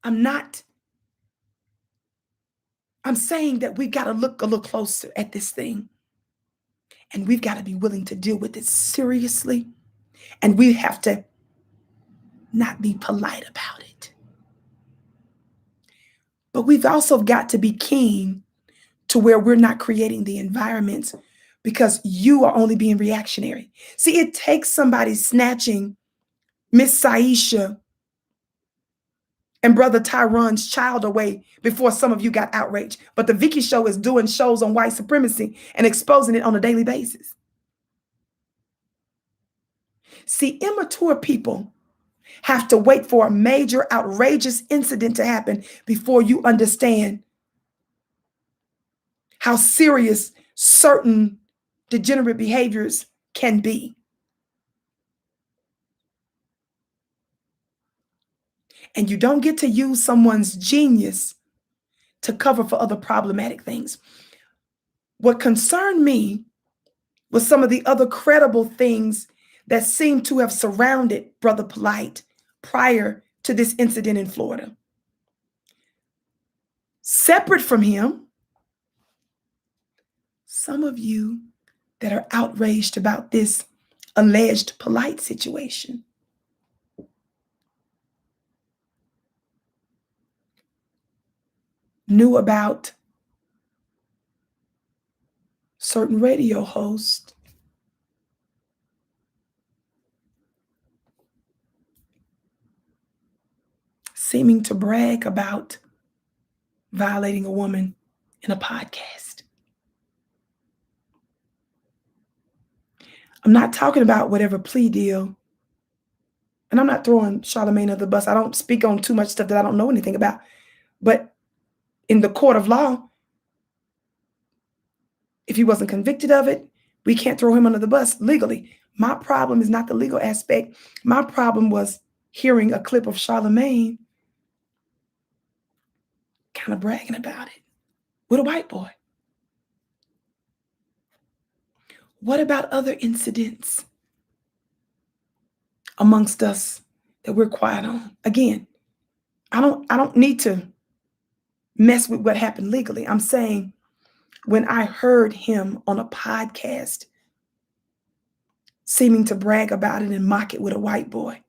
I'm saying that we've got to look a little closer at this thing. And we've got to be willing to deal with it seriously. And we have to not be polite about it. But we've also got to be keen to where we're not creating the environments because you are only being reactionary. See, it takes somebody snatching Miss Saisha and Brother Tyron's child away before some of you got outraged. But the Vicki show is doing shows on white supremacy and exposing it on a daily basis. See, immature people have to wait for a major outrageous incident to happen before you understand how serious certain degenerate behaviors can be. And you don't get to use someone's genius to cover for other problematic things. What concerned me was some of the other credible things that seem to have surrounded Brother Polight prior to this incident in Florida. Separate from him, some of you that are outraged about this alleged Polight situation knew about certain radio hosts seeming to brag about violating a woman in a podcast. I'm not talking about whatever plea deal, and I'm not throwing Charlamagne under the bus. I don't speak on too much stuff that I don't know anything about. But in the court of law, if he wasn't convicted of it, we can't throw him under the bus legally. My problem is not the legal aspect. My problem was hearing a clip of Charlamagne kind of bragging about it with a white boy. What about other incidents amongst us that we're quiet on? Again, I don't need to mess with what happened legally. I'm saying when I heard him on a podcast seeming to brag about it and mock it with a white boy.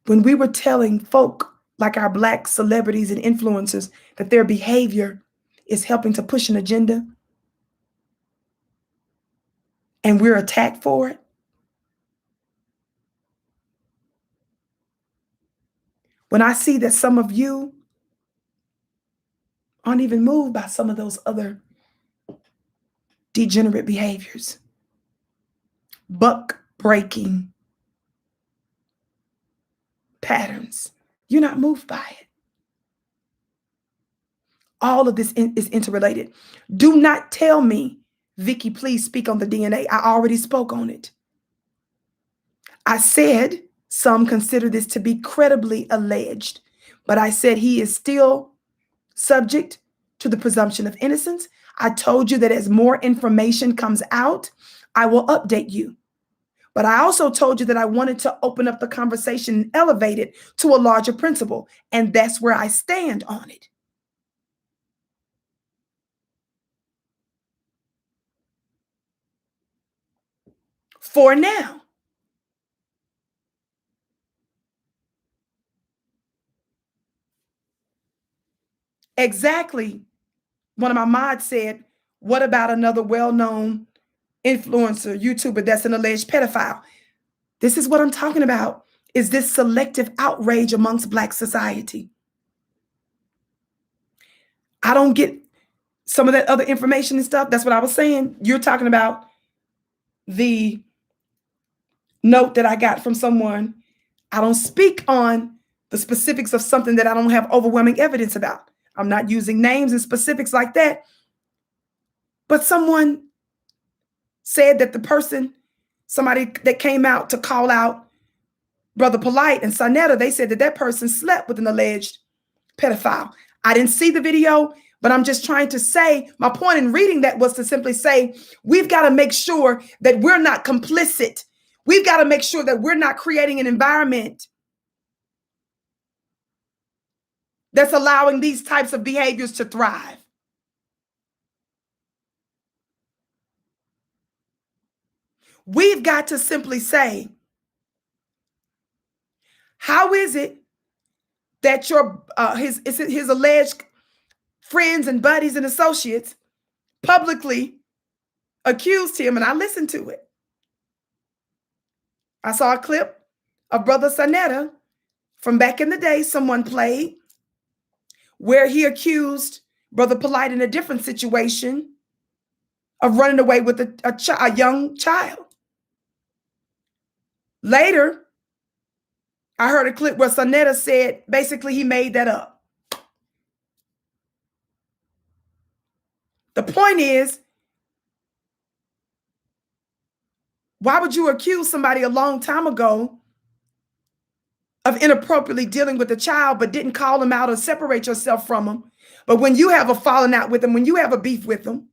When we were telling folk like our Black celebrities and influencers that their behavior is helping to push an agenda and we're attacked for it. When I see that some of you aren't even moved by some of those other degenerate behaviors, buck breaking patterns, you're not moved by it. All of this is interrelated. Do not tell me, Vicki, please speak on the DNA. I already spoke on it. I said some consider this to be credibly alleged, but I said he is still subject to the presumption of innocence. I told you that as more information comes out, I will update you. But I also told you that I wanted to open up the conversation and elevate it to a larger principle, and that's where I stand on it. For now. Exactly. One of my mods said, what about another well-known influencer, YouTuber that's an alleged pedophile? This is what I'm talking about. Is this selective outrage amongst Black society? I don't get some of that other information and stuff. That's what I was saying. You're talking about the note that I got from someone. I don't speak on the specifics of something that I don't have overwhelming evidence about. I'm not using names and specifics like that. But someone said that the person, somebody that came out to call out Brother Polight and Sonetta, they said that that person slept with an alleged pedophile. I didn't see the video, but I'm just trying to say, my point in reading that was to simply say, we've got to make sure that we're not complicit. We've got to make sure that we're not creating an environment that's allowing these types of behaviors to thrive. We've got to simply say, how is it that your his alleged friends and buddies and associates publicly accused him? And I listened to it. I saw a clip of Brother Sonetta from back in the day, someone played, where he accused Brother Polight in a different situation of running away with a young child. Later, I heard a clip where Sonetta said basically he made that up. The point is, why would you accuse somebody a long time ago of inappropriately dealing with a child, but didn't call them out or separate yourself from them? But when you have a falling out with them, when you have a beef with them,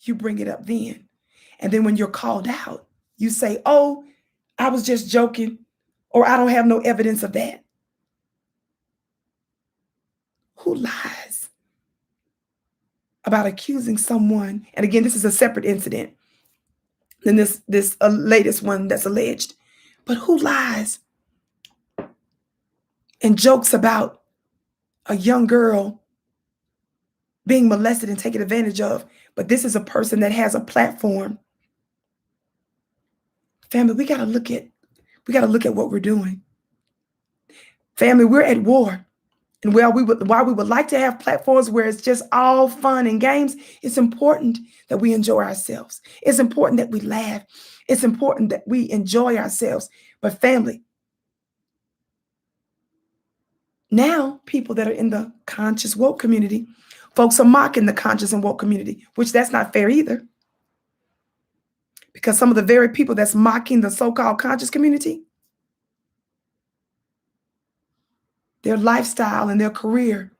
you bring it up then. And then when you're called out, you say, oh, I was just joking, or I don't have no evidence of that. Who lies about accusing someone? And again, this is a separate incident than this latest one that's alleged. But who lies and jokes about a young girl being molested and taken advantage of? But this is a person that has a platform. Family, we got to look at what we're doing. Family, we're at war. And while we would like to have platforms where it's just all fun and games, it's important that we enjoy ourselves. It's important that we laugh. It's important that we enjoy ourselves. But family, now people that are in the conscious woke community, folks are mocking the conscious and woke community, which that's not fair either. Because some of the very people that's mocking the so-called conscious community, their lifestyle and their career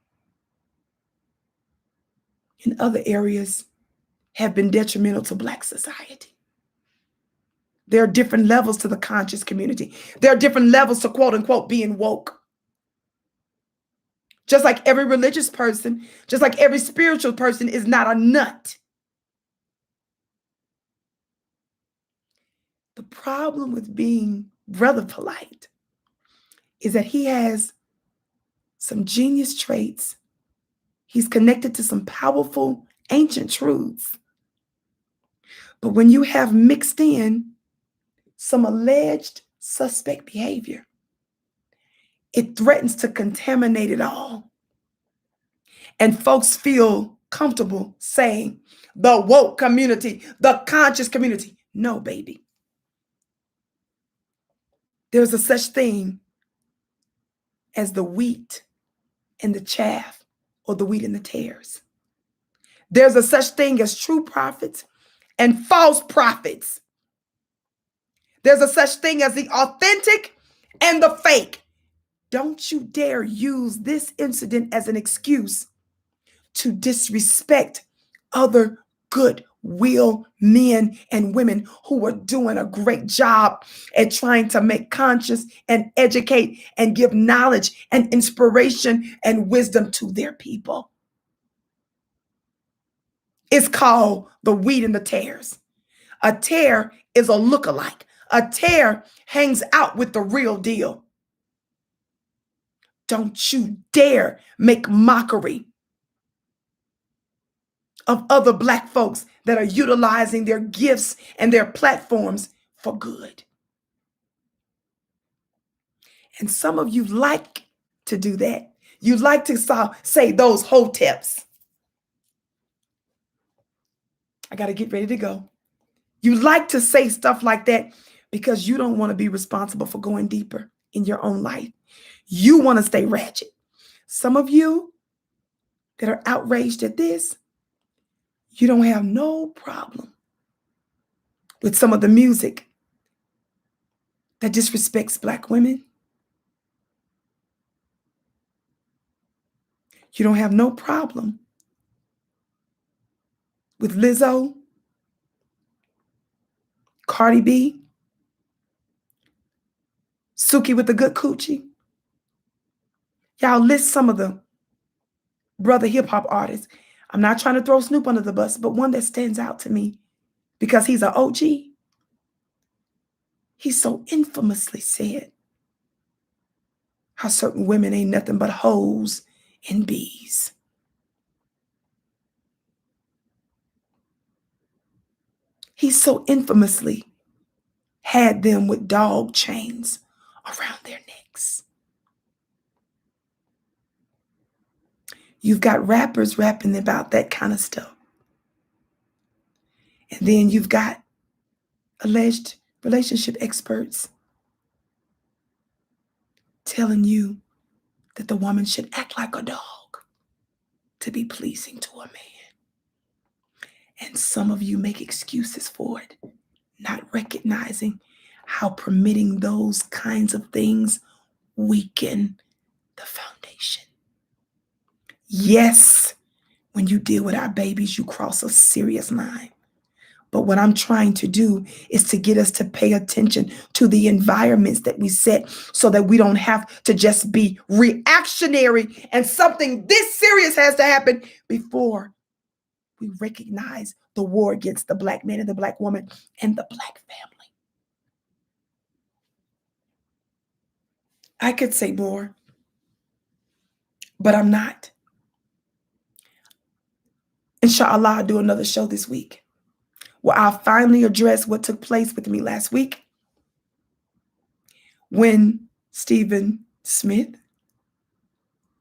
in other areas have been detrimental to Black society. There are different levels to the conscious community. There are different levels to quote unquote being woke. Just like every religious person, just like every spiritual person is not a nut. The problem with being Brother Polight is that he has some genius traits. He's connected to some powerful ancient truths. But when you have mixed in some alleged suspect behavior, it threatens to contaminate it all. And folks feel comfortable saying the woke community, the conscious community. No, baby. There's a such thing as the wheat and the chaff, or the wheat and the tares. There's a such thing as true prophets and false prophets. There's a such thing as the authentic and the fake. Don't you dare use this incident as an excuse to disrespect other goodwill men and women who are doing a great job at trying to make conscious and educate and give knowledge and inspiration and wisdom to their people. It's called the wheat and the tares. A tare is a lookalike. A tare hangs out with the real deal. Don't you dare make mockery of other Black folks that are utilizing their gifts and their platforms for good. And some of you like to do that. You like to say those hoteps. I got to get ready to go. You like to say stuff like that because you don't want to be responsible for going deeper in your own life. You want to stay ratchet. Some of you that are outraged at this, you don't have no problem with some of the music that disrespects Black women. You don't have no problem with Lizzo, Cardi B, Suki with the good coochie. Y'all list some of the brother hip hop artists. I'm not trying to throw Snoop under the bus, but one that stands out to me because he's an OG. He so infamously said how certain women ain't nothing but hoes and bees. He so infamously had them with dog chains around their necks. You've got rappers rapping about that kind of stuff. And then you've got alleged relationship experts telling you that the woman should act like a dog to be pleasing to a man. And some of you make excuses for it, not recognizing how permitting those kinds of things weaken the foundation. Yes, when you deal with our babies, you cross a serious line. But what I'm trying to do is to get us to pay attention to the environments that we set so that we don't have to just be reactionary and something this serious has to happen before we recognize the war against the Black man and the Black woman and the Black family. I could say more, but I'm not. Inshallah, I'll do another show this week where I'll finally address what took place with me last week when Stephen Smith,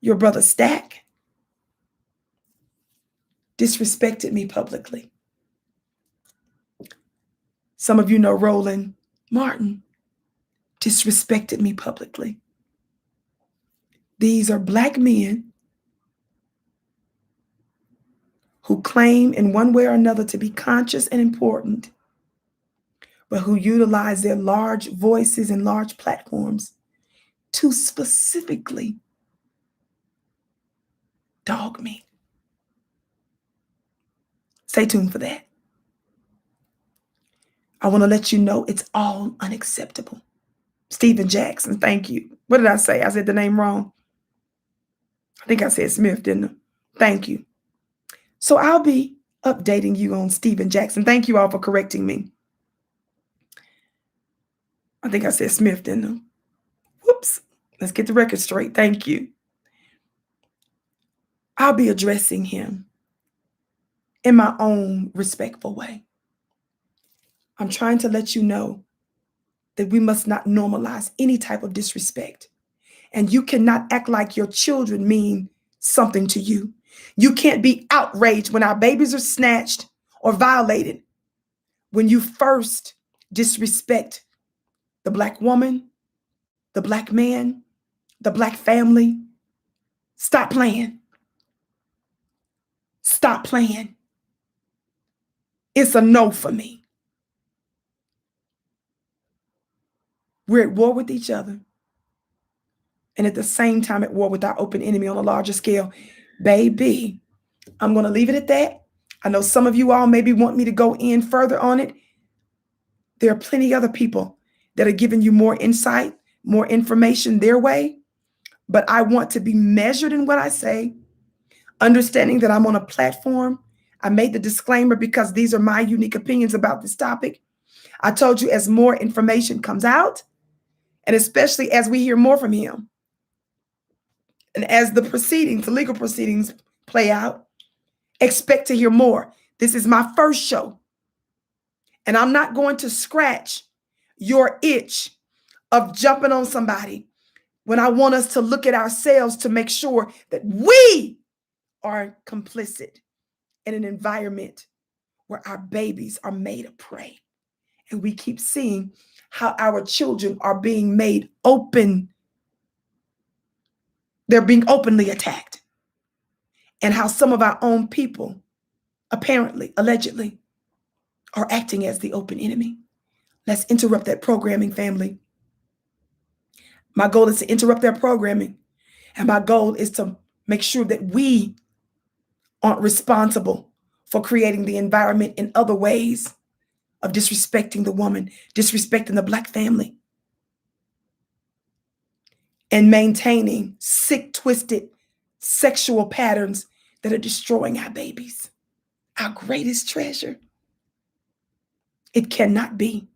your brother Stack, disrespected me publicly. Some of you know Roland Martin disrespected me publicly. These are Black men who claim in one way or another to be conscious and important, but who utilize their large voices and large platforms to specifically dog me. Stay tuned for that. I want to let you know it's all unacceptable. Stephen Jackson, thank you. What did I say? I said the name wrong. I think I said Smith, didn't I? Thank you. So I'll be updating you on Stephen Jackson. Thank you all for correcting me. I think I said Smith, didn't I? Whoops. Let's get the record straight. Thank you. I'll be addressing him in my own respectful way. I'm trying to let you know that we must not normalize any type of disrespect. And you cannot act like your children mean something to you. You can't be outraged when our babies are snatched or violated when you first disrespect the Black woman, the Black man, the Black family. Stop playing. Stop playing. It's a no for me. We're at war with each other and at the same time at war with our open enemy on a larger scale. Baby, I'm going to leave it at that. I know some of you all maybe want me to go in further on it. There are plenty of other people that are giving you more insight, more information their way. But I want to be measured in what I say, understanding that I'm on a platform. I made the disclaimer because these are my unique opinions about this topic. I told you as more information comes out, and especially as we hear more from him, and as the legal proceedings play out, expect to hear more. This is my first show, and I'm not going to scratch your itch of jumping on somebody when I want us to look at ourselves to make sure that we are complicit in an environment where our babies are made a prey. And we keep seeing how our children are being made open. They're being openly attacked. and how some of our own people, apparently, allegedly, are acting as the open enemy. Let's interrupt that programming, family. My goal is to interrupt their programming. And my goal is to make sure that we aren't responsible for creating the environment in other ways of disrespecting the woman, disrespecting the Black family, and maintaining sick, twisted sexual patterns that are destroying our babies, our greatest treasure. It cannot be.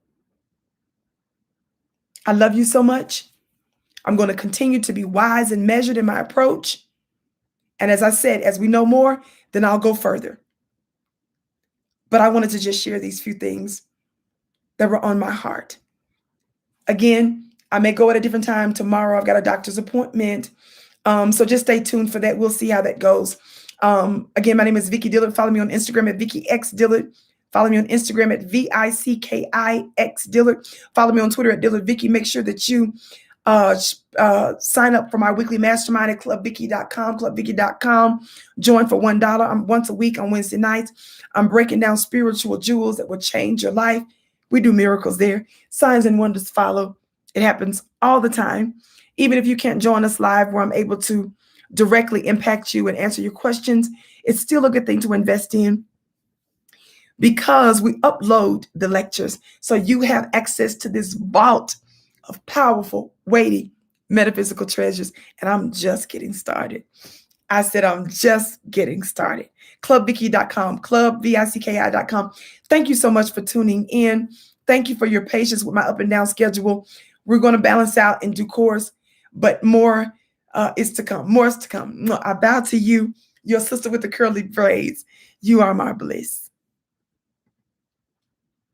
I love you so much. I'm going to continue to be wise and measured in my approach. And as I said, as we know more, then I'll go further. But I wanted to just share these few things that were on my heart. Again, I may go at a different time tomorrow. I've got a doctor's appointment. So just stay tuned for that. We'll see how that goes. Again, my name is Vicki Dillard. Follow me on Instagram at Vicki X Dillard. Follow me on Instagram at VICKIX Dillard. Follow me on Twitter at Dillard Vicki. Make sure that you sign up for my weekly mastermind at clubvicki.com, clubvicki.com. Join for $1. I'm once a week on Wednesday nights. I'm breaking down spiritual jewels that will change your life. We do miracles there. Signs and wonders follow. It happens all the time. Even if you can't join us live where I'm able to directly impact you and answer your questions, it's still a good thing to invest in, because we upload the lectures. So you have access to this vault of powerful, weighty, metaphysical treasures. And I'm just getting started. I said, I'm just getting started. Clubvicki.com, clubvicki.com. Thank you so much for tuning in. Thank you for your patience with my up and down schedule. We're going to balance out in due course, but more is to come. More is to come. I bow to you, your sister with the curly braids. You are my bliss.